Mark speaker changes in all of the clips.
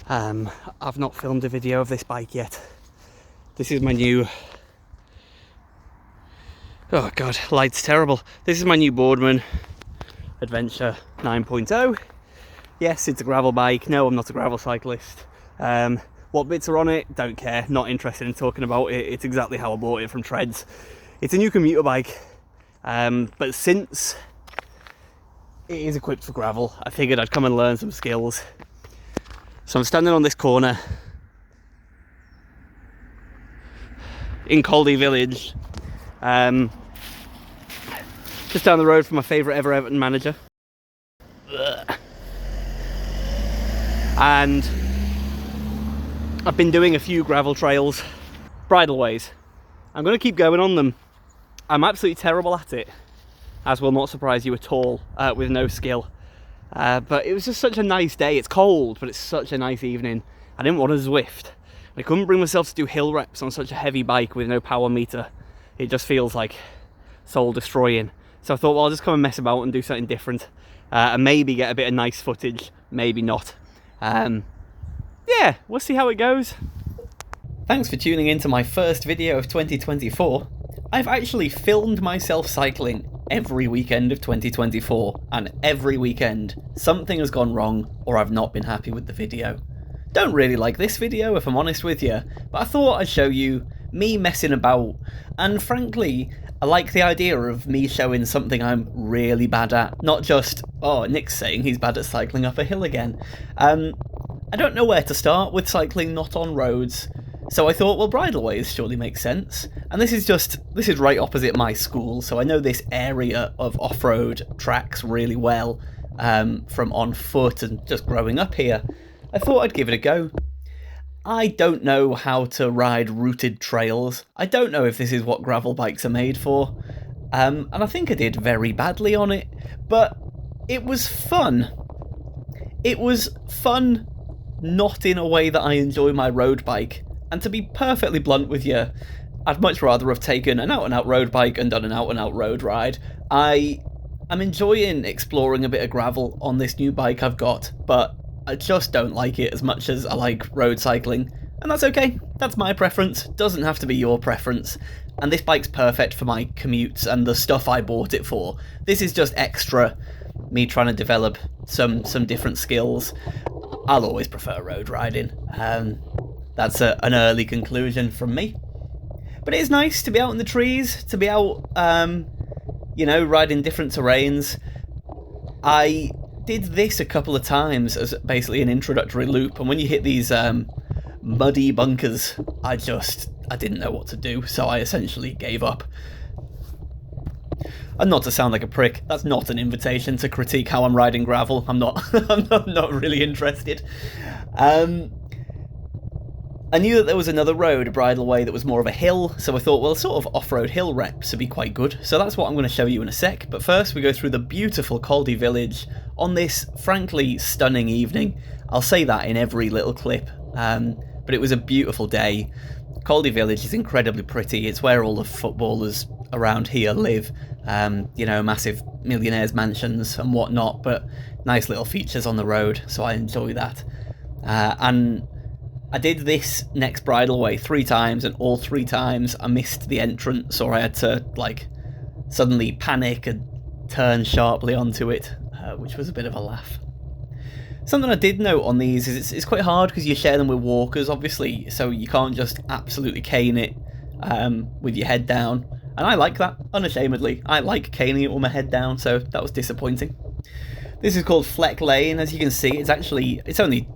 Speaker 1: I've not filmed a video of this bike yet. This is my new... Oh god, light's terrible. This is my new Boardman Adventure 9.0. Yes, it's a gravel bike. No, I'm not a gravel cyclist. What bits are on it? Don't care. Not interested in talking about it. It's exactly how I bought it from Treads. It's a new commuter bike, but since it is equipped for gravel, I figured I'd come and learn some skills. So I'm standing on this corner in Roadie village, just down the road from my favourite ever Everton manager. And I've been doing a few gravel trails, bridleways. I'm going to keep going on them. I'm absolutely terrible at it, as will not surprise you at all, with no skill. But it was just such a nice day. It's cold, but it's such a nice evening. I didn't want to Zwift. I couldn't bring myself to do hill reps on such a heavy bike with no power meter. It just feels like soul destroying. So I thought, well, I'll just come and mess about and do something different, and maybe get a bit of nice footage, maybe not. Yeah, we'll see how it goes. Thanks for tuning in to my first video of 2024. I've actually filmed myself cycling every weekend of 2024, and every weekend something has gone wrong or I've not been happy with the video. Don't really like this video, if I'm honest with you, but I thought I'd show you me messing about, and frankly, I like the idea of me showing something I'm really bad at, not just, oh, Nick's saying he's bad at cycling up a hill again. I don't know where to start with cycling not on roads, so I thought, well, bridleways surely makes sense. And this is right opposite my school, so I know this area of off-road tracks really well, from on foot and just growing up here. I thought I'd give it a go. I don't know how to ride routed trails. I don't know if this is what gravel bikes are made for. And I think I did very badly on it, but it was fun. It was fun, not in a way that I enjoy my road bike. And to be perfectly blunt with you, I'd much rather have taken an out-and-out road bike and done an out-and-out road ride. I'm enjoying exploring a bit of gravel on this new bike I've got, but I just don't like it as much as I like road cycling. And that's okay, that's my preference, doesn't have to be your preference. And this bike's perfect for my commutes and the stuff I bought it for. This is just extra, me trying to develop some different skills. I'll always prefer road riding. That's an early conclusion from me. But it is nice to be out in the trees, to be out, riding different terrains. I did this a couple of times as basically an introductory loop, and when you hit these muddy bunkers, I didn't know what to do, so I essentially gave up. And not to sound like a prick, that's not an invitation to critique how I'm riding gravel. I'm not I'm not really interested. I knew that there was another road, a bridleway, that was more of a hill, so I thought, well, sort of off-road hill reps would be quite good. So that's what I'm going to show you in a sec, but first we go through the beautiful Roadie village on this, frankly, stunning evening. I'll say that in every little clip, but it was a beautiful day. Roadie village is incredibly pretty. It's where all the footballers around here live, massive millionaires' mansions and whatnot, but nice little features on the road, so I enjoy that. And I did this next bridleway 3 times, and all 3 times I missed the entrance, or I had to, suddenly panic and turn sharply onto it, which was a bit of a laugh. Something I did note on these is it's quite hard because you share them with walkers, obviously, so you can't just absolutely cane it with your head down. And I like that, unashamedly. I like caning it with my head down, so that was disappointing. This is called Fleck Lane. As you can see, it's only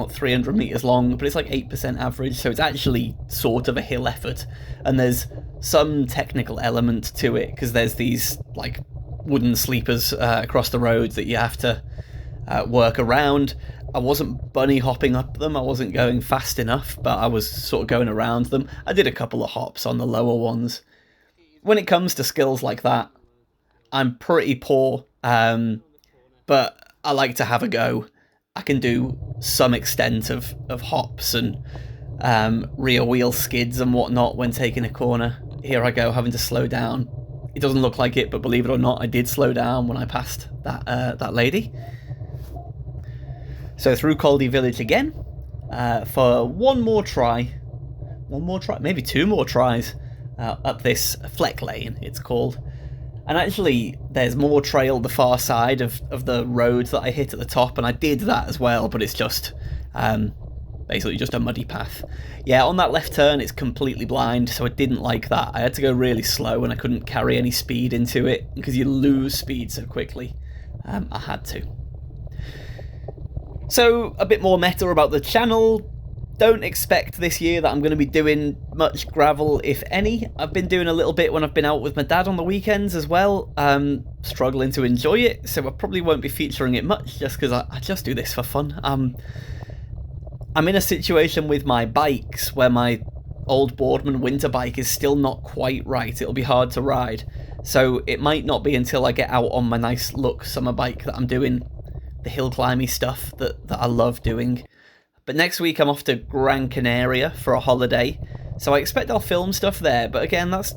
Speaker 1: 300 meters long, but it's like 8% average, so it's actually sort of a hill effort. And there's some technical element to it because there's these wooden sleepers across the roads that you have to work around. I wasn't bunny hopping up them, I wasn't going fast enough, but I was sort of going around them. I did a couple of hops on the lower ones. When it comes to skills like that, I'm pretty poor, but I like to have a go. I can do some extent of hops and rear wheel skids and whatnot when taking a corner. Here I go, having to slow down. It doesn't look like it, but believe it or not, I did slow down when I passed that lady. So through Roadie village again, for one more try, maybe two more tries up this Fleck Lane, it's called. And actually, there's more trail the far side of the road that I hit at the top, and I did that as well, but it's just basically just a muddy path. Yeah, on that left turn, it's completely blind, so I didn't like that. I had to go really slow, and I couldn't carry any speed into it, because you lose speed so quickly. I had to. So, a bit more meta about the channel. Don't expect this year that I'm going to be doing much gravel, if any. I've been doing a little bit when I've been out with my dad on the weekends as well. Struggling to enjoy it, so I probably won't be featuring it much, just because I just do this for fun. I'm in a situation with my bikes where my old Boardman winter bike is still not quite right. It'll be hard to ride. So it might not be until I get out on my nice look summer bike that I'm doing the hill climby stuff that I love doing. But next week I'm off to Gran Canaria for a holiday, so I expect I'll film stuff there, but again, it's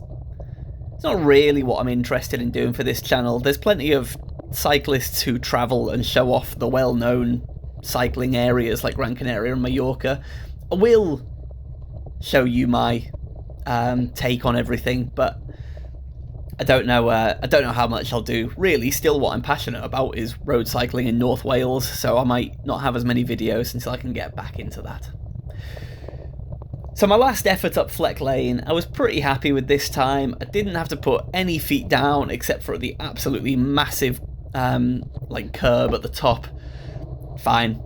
Speaker 1: not really what I'm interested in doing for this channel. There's plenty of cyclists who travel and show off the well-known cycling areas like Gran Canaria and Mallorca. I will show you my take on everything, but I don't know how much I'll do. Really, still what I'm passionate about is road cycling in North Wales, so I might not have as many videos until I can get back into that. So my last effort up Fleck Lane, I was pretty happy with this time. I didn't have to put any feet down except for the absolutely massive like curb at the top. Fine.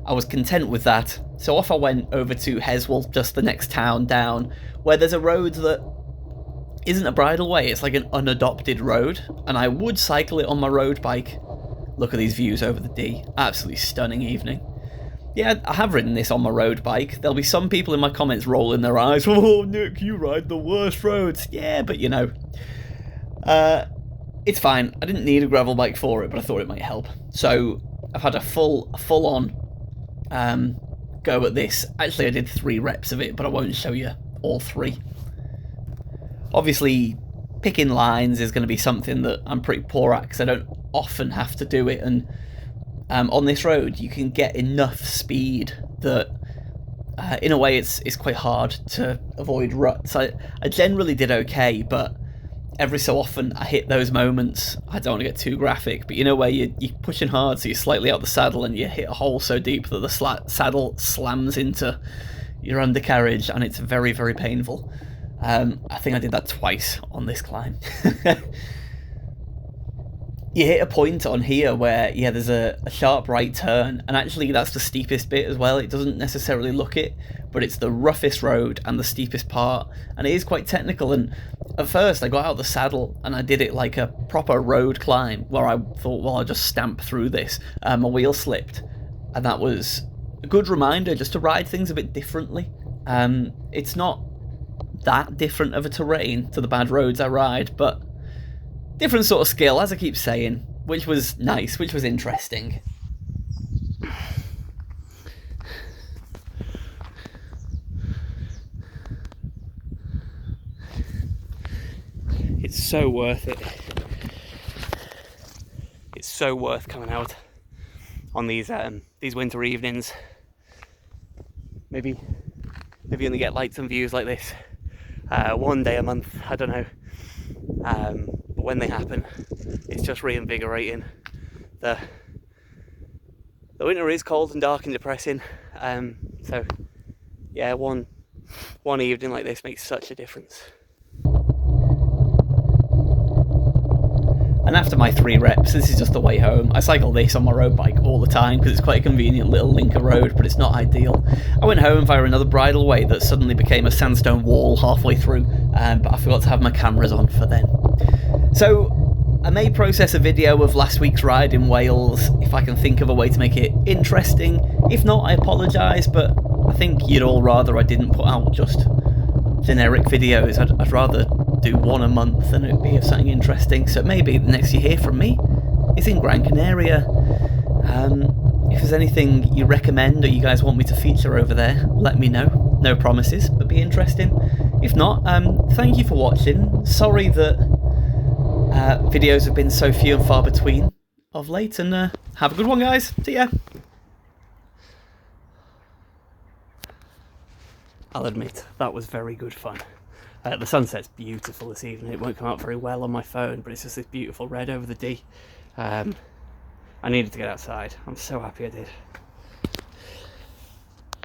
Speaker 1: I was content with that. So off I went over to Heswall, just the next town down, where there's a road that isn't a bridleway, it's like an unadopted road, and I would cycle it on my road bike. Look at these views over the Dee. Absolutely stunning evening. Yeah, I have ridden this on my road bike. There'll be some people in my comments rolling their eyes. Oh, Nick, you ride the worst roads. Yeah, but you know, it's fine. I didn't need a gravel bike for it, but I thought it might help. So I've had a full-on go at this. Actually, I did 3 reps of it, but I won't show you all 3. Obviously, picking lines is going to be something that I'm pretty poor at because I don't often have to do it, and on this road you can get enough speed that in a way it's quite hard to avoid ruts. I generally did okay, but every so often I hit those moments, I don't want to get too graphic, but you know where you're pushing hard so you're slightly out the saddle and you hit a hole so deep that the saddle slams into your undercarriage and it's very, very painful. I think I did that twice on this climb. You hit a point on here where, yeah, there's a sharp right turn, and actually that's the steepest bit as well. It doesn't necessarily look it, but it's the roughest road and the steepest part, and it is quite technical. And at first I got out of the saddle and I did it like a proper road climb, where I thought, well, I'll just stamp through this. My wheel slipped, and that was a good reminder just to ride things a bit differently. It's not that different of a terrain to the bad roads I ride, but different sort of skill, as I keep saying, which was nice, which was interesting. It's so worth it. It's so worth coming out on these winter evenings. Maybe only get lights and views like this one day a month, I don't know. But when they happen, it's just reinvigorating. The winter is cold and dark and depressing, so yeah, one evening like this makes such a difference. And after my 3 reps, this is just the way home. I cycle this on my road bike all the time because it's quite a convenient little linker road, but it's not ideal. I went home via another bridleway that suddenly became a sandstone wall halfway through, but I forgot to have my cameras on for then. So I may process a video of last week's ride in Wales if I can think of a way to make it interesting. If not, I apologise, but I think you'd all rather I didn't put out just generic videos. I'd rather do one a month than it'd be of something interesting. So maybe the next you hear from me is in Gran Canaria. If there's anything you recommend or you guys want me to feature over there, let me know. No promises, but be interesting. If not, thank you for watching. Sorry that videos have been so few and far between of late, and have a good one, guys. See ya. I'll admit, that was very good fun. The sunset's beautiful this evening. It won't come out very well on my phone, but it's just this beautiful red over the D. I needed to get outside. I'm so happy I did.